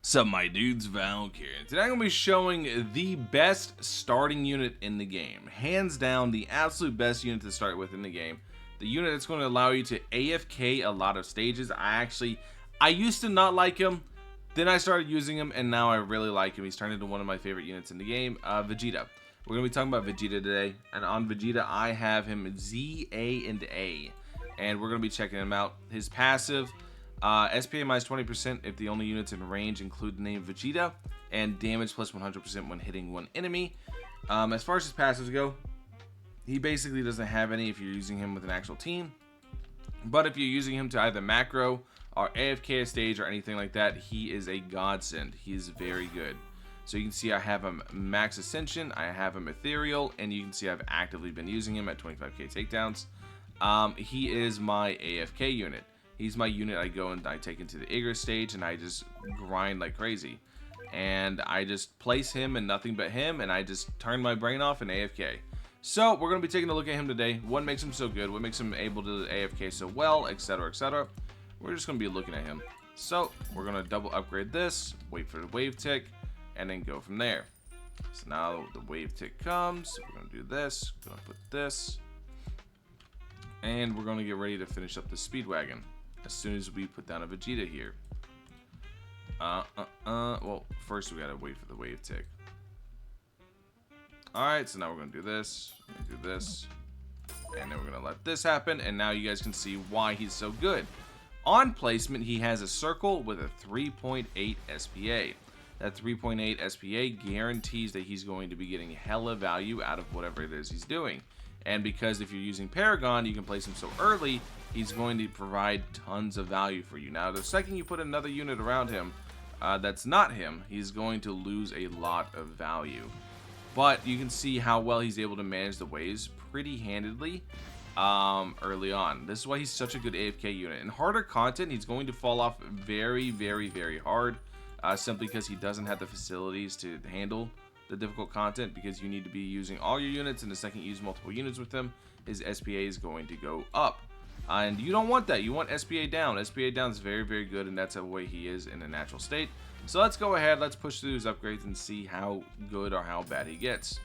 Sup my dudes, Valk here. Today I'm going to be showing the best starting unit in the game. Hands down, the absolute best unit to start with in the game. The unit that's going to allow you to AFK a lot of stages. I used to not like him, then I started using him, and now I really like him. He's turned into one of my favorite units in the game, Vegeta. We're going to be talking about Vegeta today, and on Vegeta I have him Z, A, and A. And we're going to be checking him out. His passive... SPA minus 20% if the only units in range include the name Vegeta, and damage plus 100% when hitting one enemy. As far as his passives go, he basically doesn't have any if you're using him with an actual team. But if you're using him to either macro or AFK a stage or anything like that, he is a godsend. He is very good. So you can see I have him Max Ascension, I have him Ethereal, and you can see I've actively been using him at 25k takedowns. He is my AFK unit. He's my unit I go and I take into the Igor stage and I just grind like crazy. And I just place him and nothing but him, and I just turn my brain off and AFK. So we're going to be taking a look at him today. What makes him so good? What makes him able to AFK so well? Etc, etc. We're just going to be looking at him. So we're going to double upgrade this, wait for the wave tick, and then go from there. So now the wave tick comes. We're going to do this. Going to put this. And we're going to get ready to finish up the Speedwagon as soon as we put down a Vegeta here. Well, first we gotta wait for the wave tick. Alright, so now we're gonna do this, and then we're gonna let this happen, and now you guys can see why he's so good. On placement, he has a circle with a 3.8 SPA. That 3.8 SPA guarantees that he's going to be getting hella value out of whatever it is he's doing. And because if you're using Paragon, you can place him so early, he's going to provide tons of value for you. Now, the second you put another unit around him that's not him, he's going to lose a lot of value. But you can see how well he's able to manage the waves pretty handedly early on. This is why he's such a good AFK unit. In harder content, he's going to fall off very, very, very hard, simply because he doesn't have the facilities to handle the difficult content, because you need to be using all your units, and the second you use multiple units with him, his SPA is going to go up. And you don't want that. You want SPA down. SPA down is very, very good, and that's the way he is in a natural state. So let's go ahead, let's push through his upgrades and see how good or how bad he gets.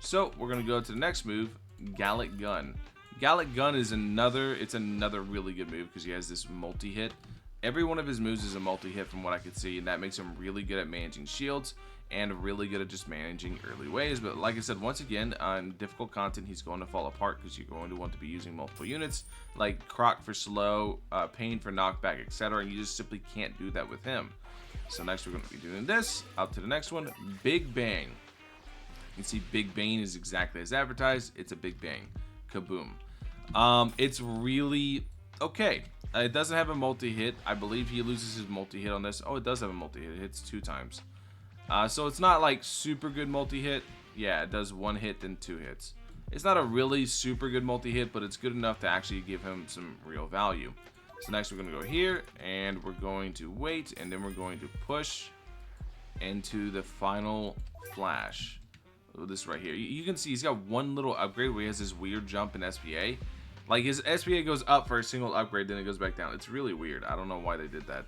So we're going to go to the next move, Gallic Gun. Gallic Gun is another really good move because he has this multi-hit. Every one of his moves is a multi-hit from what I could see, and that makes him really good at managing shields and really good at just managing early waves. But like I said, once again, on difficult content, he's going to fall apart because you're going to want to be using multiple units, like Croc for slow, Pain for knockback, etc. And you just simply can't do that with him. So next we're going to be doing this. Up to the next one, Big Bang. You can see Big Bang is exactly as advertised. It's a Big Bang. Kaboom. It's really okay. It doesn't have a multi-hit. I believe he loses his multi-hit on this. Oh, it does have a multi-hit. It hits 2 times. So it's not like super good multi-hit. Yeah, it does 1 hit, then 2 hits. It's not a really super good multi-hit, but it's good enough to actually give him some real value. So next we're going to go here, and we're going to wait, and then we're going to push into the final flash. This right here. You can see he's got one little upgrade where he has this weird jump in SPA. Like, his SPA goes up for a single upgrade, then it goes back down. It's really weird. I don't know why they did that.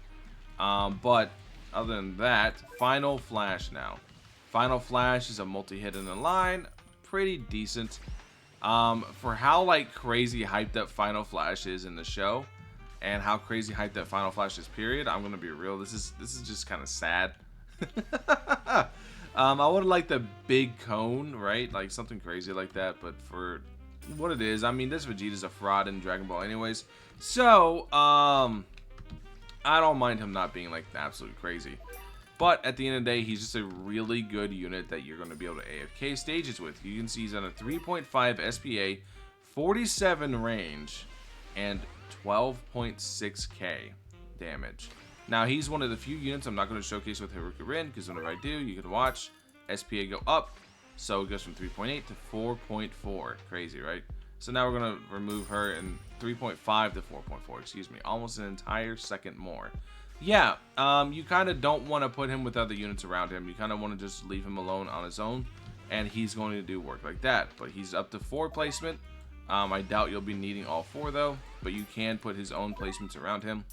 But other than that, Final Flash now. Final Flash is a multi-hit in the line. Pretty decent. For how, like, crazy hyped up Final Flash is in the show, and how crazy hyped up Final Flash is, period, I'm gonna be real. This is just kind of sad. I would like the big cone, right? Like something crazy like that, but for what it is, I mean, this Vegeta's a fraud in Dragon Ball anyways. So, I don't mind him not being like absolutely crazy. But at the end of the day, he's just a really good unit that you're going to be able to AFK stages with. You can see he's on a 3.5 SPA, 47 range, and 12.6k damage. Now, he's one of the few units I'm not going to showcase with Haruka Rin, because whenever I do, you can watch SPA go up. So it goes from 3.8 to 4.4. Crazy, right? So now we're going to remove her in 3.5 to 4.4, excuse me. Almost an entire second more. Yeah, you kind of don't want to put him with other units around him. You kind of want to just leave him alone on his own, and he's going to do work like that. But he's up to 4 placement. I doubt you'll be needing all 4, though, but you can put his own placements around him.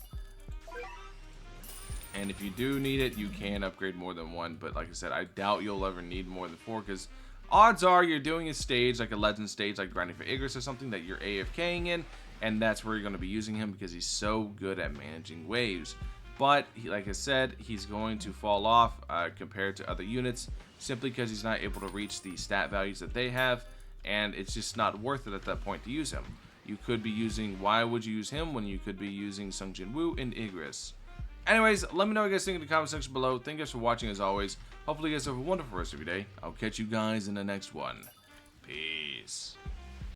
And if you do need it, you can upgrade more than one. But like I said, I doubt you'll ever need more than 4, because odds are you're doing a stage, like a legend stage, like grinding for Igris or something, that you're AFKing in. And that's where you're going to be using him, because he's so good at managing waves. But like I said, he's going to fall off compared to other units, simply because he's not able to reach the stat values that they have. And it's just not worth it at that point to use him. You could be using, why would you use him when you could be using Sung Jin Woo and Igris? Anyways, let me know what you guys think in the comment section below. Thank you guys for watching as always. Hopefully you guys have a wonderful rest of your day. I'll catch you guys in the next one. Peace.